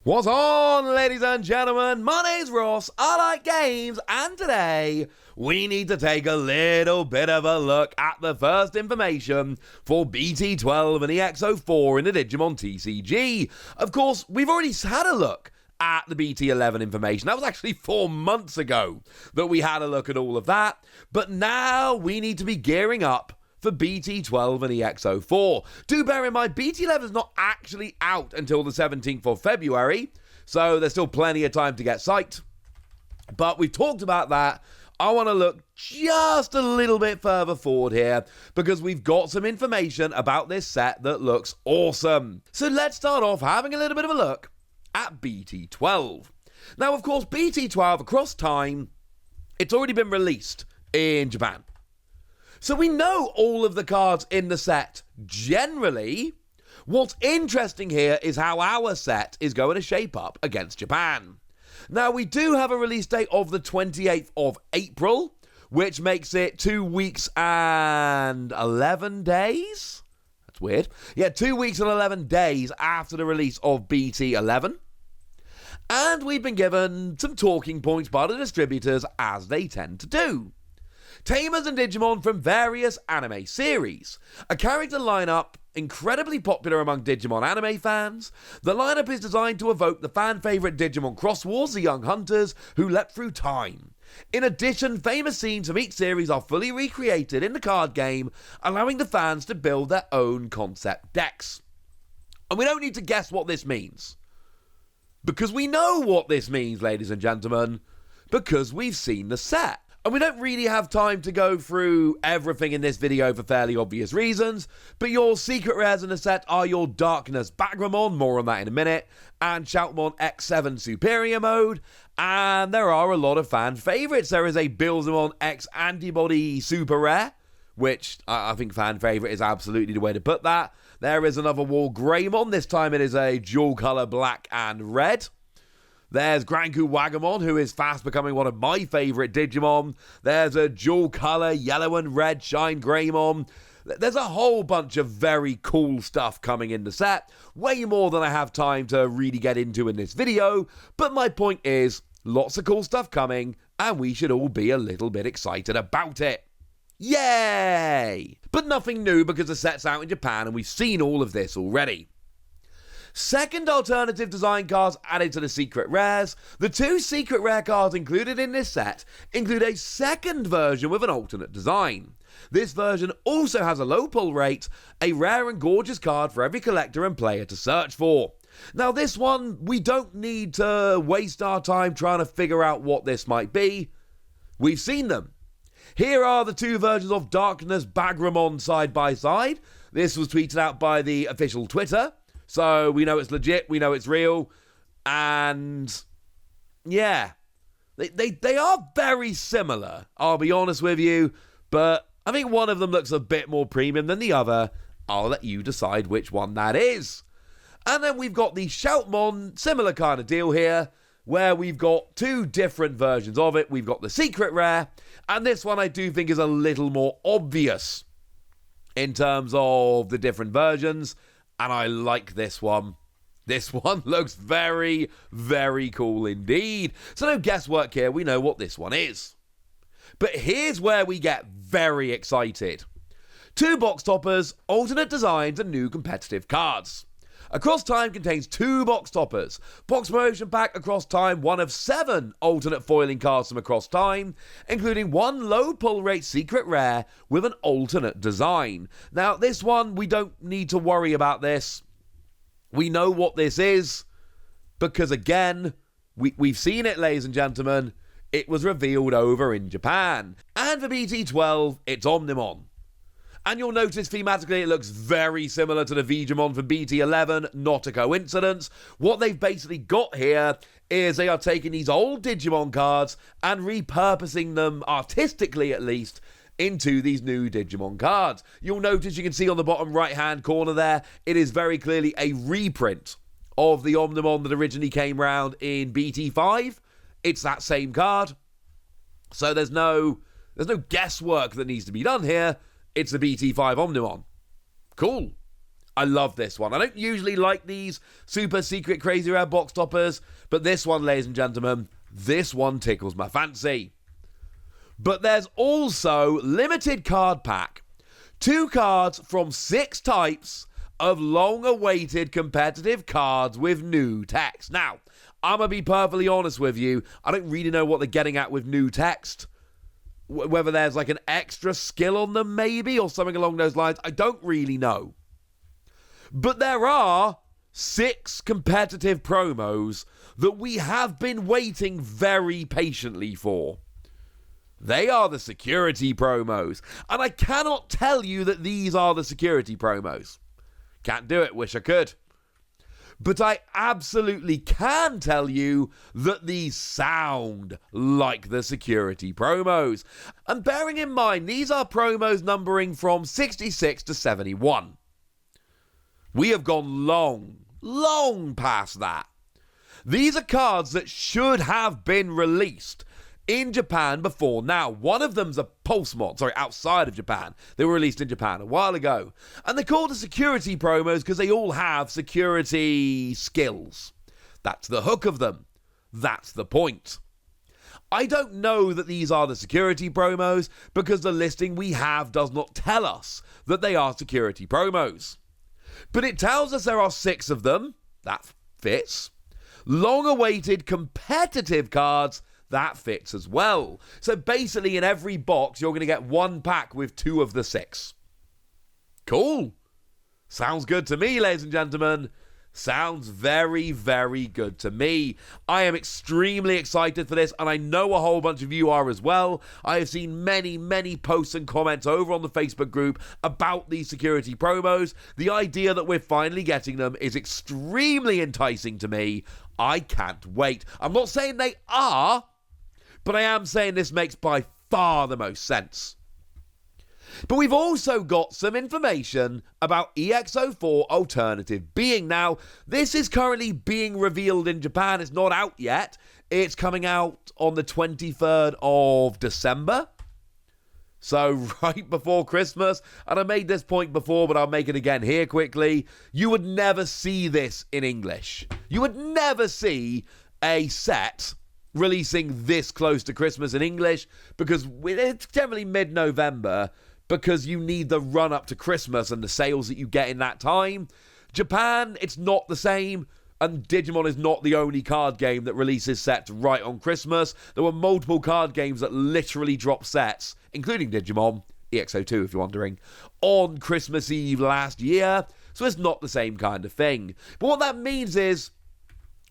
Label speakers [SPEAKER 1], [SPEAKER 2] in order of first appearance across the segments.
[SPEAKER 1] What's on, ladies and gentlemen? My name's Ross, I like games, and today we need to take a little bit of a look at the first information for BT-12 and EX-04 in the Digimon TCG. Of course, we've already had a look at the BT-11 information. That was actually 4 months ago that we had a look at all of that, but now we need to be gearing up for BT-12 and EX-04. Do bear in mind, BT-11 is not actually out until the 17th of February, so there's still plenty of time to get psyched. But we've talked about that. I want to look just a little bit further forward here, because we've got some information about this set that looks awesome. So let's start off having a little bit of a look at BT-12. Now, of course, BT-12 across time, it's already been released in Japan. So we know all of the cards in the set generally. What's interesting here is how our set is going to shape up against Japan. Now, we do have a release date of the 28th of April, which makes it 2 weeks and 11 days. That's weird. Yeah, 2 weeks and 11 days after the release of BT-11. And we've been given some talking points by the distributors, as they tend to do. Tamers and Digimon from various anime series. A character lineup incredibly popular among Digimon anime fans. The lineup is designed to evoke the fan favourite Digimon Cross Wars, the young hunters who leapt through time. In addition, famous scenes from each series are fully recreated in the card game, allowing the fans to build their own concept decks. And we don't need to guess what this means, because we know what this means, ladies and gentlemen, because we've seen the set. And we don't really have time to go through everything in this video for fairly obvious reasons, but your secret rares in the set are your Darkness Bagramon, more on that in a minute, and Shoutmon X7 Superior Mode, and there are a lot of fan favourites. There is a Billzamon X Antibody Super Rare, which I think fan favourite is absolutely the way to put that. There is another Wall Greymon, this time it is a dual colour black and red. There's Granku Wagamon, who is fast becoming one of my favourite Digimon. There's a dual colour yellow and red Shine Greymon. There's a whole bunch of very cool stuff coming in the set. Way more than I have time to really get into in this video. But my point is, lots of cool stuff coming, and we should all be a little bit excited about it. Yay! But nothing new, because the set's out in Japan and we've seen all of this already. Second alternative design cards added to the secret rares. The 2 secret rare cards included in this set include a second version with an alternate design. This version also has a low pull rate, a rare and gorgeous card for every collector and player to search for. Now, this one, we don't need to waste our time trying to figure out what this might be. We've seen them. Here are the 2 versions of Darkness Bagramon side by side. This was tweeted out by the official Twitter. So we know it's legit, we know it's real, and yeah, they are very similar, I'll be honest with you, but I think one of them looks a bit more premium than the other. I'll let you decide which one that is. And then we've got the Shoutmon, similar kind of deal here, where we've got 2 different versions of it. We've got the secret rare, and this one I do think is a little more obvious in terms of the different versions. And I like this one. This one looks very, very cool indeed. So no guesswork here, we know what this one is. But here's where we get very excited. 2 box toppers, alternate designs, and new competitive cards. Across Time contains 2 box toppers. Box Promotion Pack Across Time, 1 of 7 alternate foiling cards from Across Time, including 1 low pull rate secret rare with an alternate design. Now, this one, we don't need to worry about this. We know what this is, because again, we've seen it, ladies and gentlemen. It was revealed over in Japan. And for BT-12, it's Omnimon. And you'll notice thematically it looks very similar to the Digimon for BT-11, not a coincidence. What they've basically got here is they are taking these old Digimon cards and repurposing them, artistically at least, into these new Digimon cards. You'll notice, you can see on the bottom right hand corner there, it is very clearly a reprint of the Omnimon that originally came round in BT-5. It's that same card. So there's no guesswork that needs to be done here. It's the BT-5 Omnimon. Cool. I love this one. I don't usually like these super secret crazy rare box toppers, but this one, ladies and gentlemen, this one tickles my fancy. But there's also limited card pack. 2 cards from 6 types of long-awaited competitive cards with new text. Now, I'm going to be perfectly honest with you. I don't really know what they're getting at with new text. Whether there's like an extra skill on them maybe or something along those lines. I don't really know. But there are 6 competitive promos that we have been waiting very patiently for. They are the security promos. And I cannot tell you that these are the security promos. Can't do it, wish I could. But I absolutely can tell you that these sound like the security promos. And bearing in mind, these are promos numbering from 66 to 71. We have gone long past that. These are cards that should have been released in Japan before now. One of them's a Pulse mod, outside of Japan. They were released in Japan a while ago. And they're called the security promos because they all have security skills. That's the hook of them. That's the point. I don't know that these are the security promos because the listing we have does not tell us that they are security promos. But it tells us there are 6 of them. That fits. Long-awaited competitive cards. That fits as well. So basically in every box, you're going to get 1 pack with 2 of the 6. Cool. Sounds good to me, ladies and gentlemen. Sounds very, very good to me. I am extremely excited for this, and I know a whole bunch of you are as well. I have seen many posts and comments over on the Facebook group about these security promos. The idea that we're finally getting them is extremely enticing to me. I can't wait. I'm not saying they are, but I am saying this makes by far the most sense. But we've also got some information about EX-04 Alternative Being. Now, this is currently being revealed in Japan. It's not out yet. It's coming out on the 23rd of December. So right before Christmas. And I made this point before, but I'll make it again here quickly. You would never see this in English. You would never see a set releasing this close to Christmas in English because it's generally mid-November. Because you need the run up to Christmas and the sales that you get in that time. Japan, it's not the same. And Digimon is not the only card game that releases sets right on Christmas. There were multiple card games that literally dropped sets, including Digimon, EX-02 if you're wondering, on Christmas Eve last year. So it's not the same kind of thing. But what that means is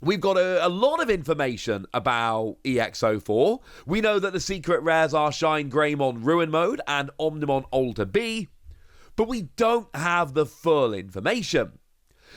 [SPEAKER 1] we've got a lot of information about EX-04. We know that the secret rares are Shine Greymon Ruin Mode and Omnimon Alter B, but we don't have the full information.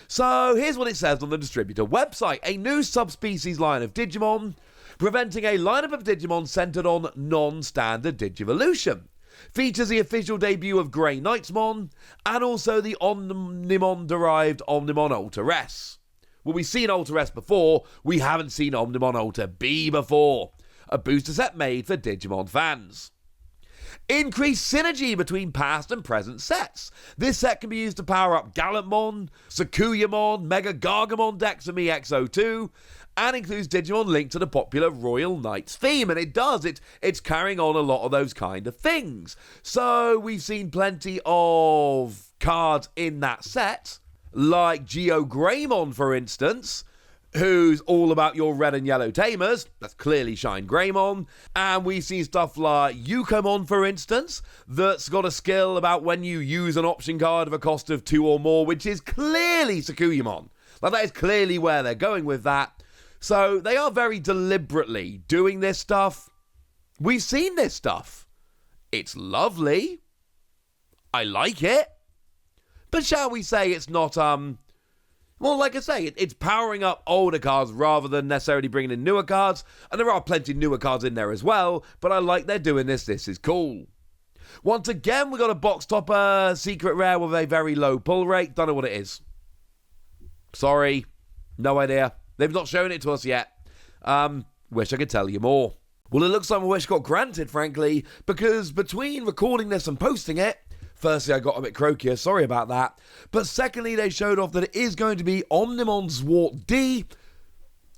[SPEAKER 1] So here's what it says on the distributor website. A new subspecies line of Digimon, preventing a lineup of Digimon centered on non-standard Digivolution. Features the official debut of Grey Knightsmon, and also the Omnimon-derived Omnimon Alter S. Well, we've seen Alter S before, we haven't seen Omnimon Alter B before. A booster set made for Digimon fans. Increased synergy between past and present sets. This set can be used to power up Gallantmon, Sakuyamon, Mega Gargamon decks from EX-02, and includes Digimon linked to the popular Royal Knights theme. And it does, it's carrying on a lot of those kind of things. So we've seen plenty of cards in that set, like Geo Greymon, for instance, who's all about your red and yellow tamers. That's clearly Shine Greymon. And we've seen stuff like Yukomon, for instance, that's got a skill about when you use an option card of a cost of 2 or more, which is clearly Sakuyamon. Like, that is clearly where they're going with that. So they are very deliberately doing this stuff. We've seen this stuff. It's lovely. I like it. But shall we say it's not, well, like I say, it's powering up older cards rather than necessarily bringing in newer cards. And there are plenty of newer cards in there as well. But I like they're doing this. This is cool. Once again, we got a box topper secret rare with a very low pull rate. Don't know what it is. Sorry. No idea. They've not shown it to us yet. Wish I could tell you more. Well, it looks like my wish got granted, frankly, because between recording this and posting it, Firstly, I got a bit croakier, sorry about that. But secondly, they showed off that it is going to be Omnimon Zwart D,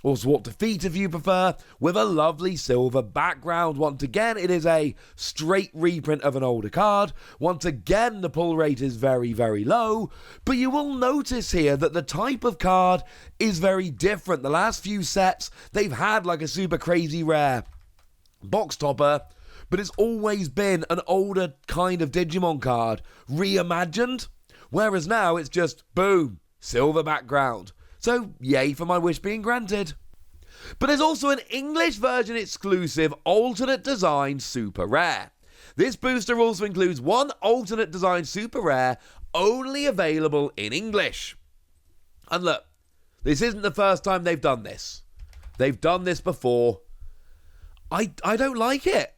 [SPEAKER 1] or Zwart Defeat if you prefer, with a lovely silver background. Once again, it is a straight reprint of an older card. Once again, the pull rate is very, very low, but you will notice here that the type of card is very different. The last few sets, they've had like a super crazy rare box topper, but it's always been an older kind of Digimon card, reimagined, whereas now it's just, boom, silver background. So, yay for my wish being granted. But there's also an English version exclusive alternate design super rare. This booster also includes one alternate design super rare only available in English. And look, this isn't the first time they've done this. They've done this before. I don't like it.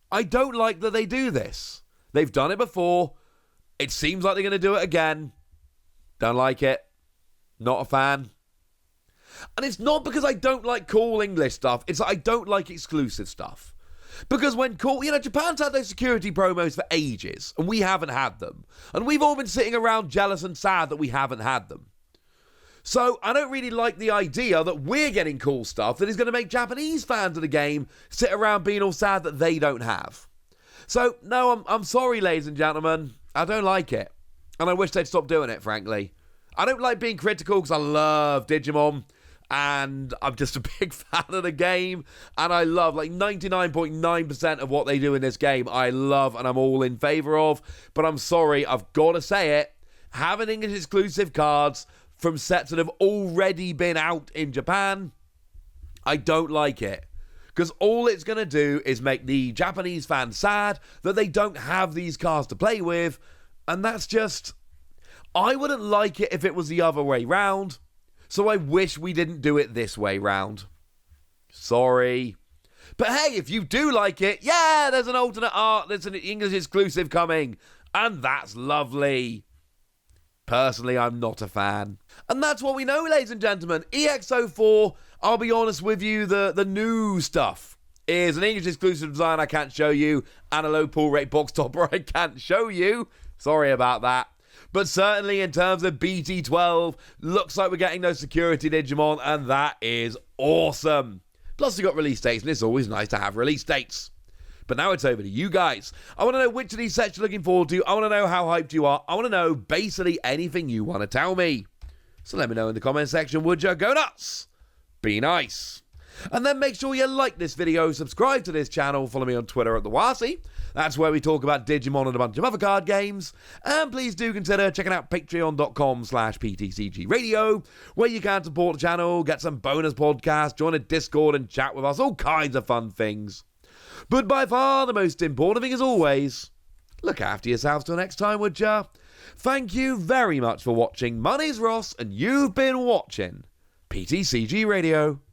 [SPEAKER 1] I don't like that they do this. They've done it before. It seems like they're going to do it again. Don't like it. Not a fan. And it's not because I don't like cool English stuff. It's that I don't like exclusive stuff. Because when cool... Japan's had those security promos for ages, and we haven't had them. And we've all been sitting around jealous and sad that we haven't had them. So I don't really like the idea that we're getting cool stuff that is going to make Japanese fans of the game sit around being all sad that they don't have. So, no, I'm sorry, ladies and gentlemen. I don't like it. And I wish they'd stop doing it, frankly. I don't like being critical because I love Digimon and I'm just a big fan of the game, and I love like 99.9% of what they do in this game. I love and I'm all in favour of, but I'm sorry, I've got to say it, having English exclusive cards from sets that have already been out in Japan, I don't like it. Because all it's going to do is make the Japanese fans sad that they don't have these cards to play with, and that's just... I wouldn't like it if it was the other way round, so I wish we didn't do it this way round. Sorry. But hey, if you do like it, yeah, there's an alternate art, there's an English exclusive coming, and that's lovely. Personally, I'm not a fan. And that's what we know, ladies and gentlemen. EX-04, I'll be honest with you, the new stuff is an English exclusive design I can't show you, and a low pull rate box topper I can't show you. Sorry about that. But certainly in terms of BT-12, looks like we're getting those security Digimon, and that is awesome. Plus, we got release dates, and it's always nice to have release dates. But now it's over to you guys. I want to know which of these sets you're looking forward to. I want to know how hyped you are. I want to know basically anything you want to tell me. So let me know in the comment section, would you? Go nuts. Be nice. And then make sure you like this video, subscribe to this channel, follow me on Twitter at TheWasi. That's where we talk about Digimon and a bunch of other card games. And please do consider checking out patreon.com/PTCG Radio, where you can support the channel, get some bonus podcasts, join a Discord and chat with us, all kinds of fun things. But by far the most important thing as always, look after yourselves till next time, would ya? Thank you very much for watching. My name's Ross, and you've been watching PTCG Radio.